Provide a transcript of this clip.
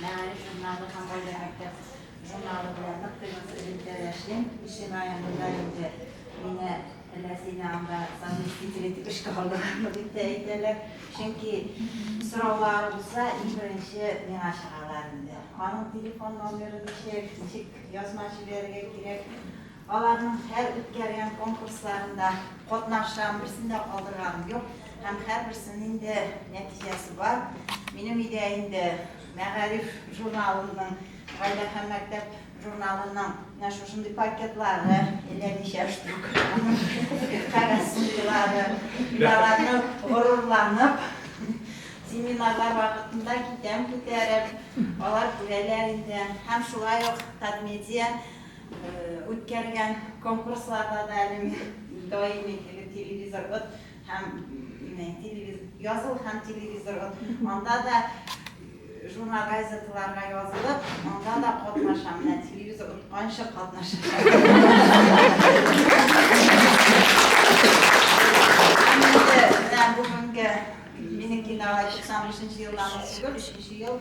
Мәғариф журналы һәм Гаилә мәктәп журналы белән нык тыйныс элемтәдә эшлим. Ишен аягында инде мине әлләсенә анда заместитель итеп эшкә алдырганмы дип тә әйтәләр. Чөнки сораулар булса, иң беренче миңа чыгалар инде. Аның телефон номерын ничек язма җибәрергә кирәк. Аларның һәр үткәргән конкурсларында катнашам, берсендә калдырганым юк. Һәм һәрберсенең инде нәтиҗәсе бар. Минем өйдә инде Мәгариф журналының, Гаилә һәм мәктәп журналының менә шушындый пакетлары, әллә ничә штук кәгазь сындылары, аларны горурланып, семинарлар вакытында китәм күтәреп, алар күрәләр инде. Һәм шулай ук Татмедиа үткәргән конкурсларда да даими телевизор һәм языл һәм телевизор анда да журнал газеталарга язылып, анда да катнашам. Менә телевизор утканчы катнашам. Менә бүгенге минең 95 елдан 3нче ел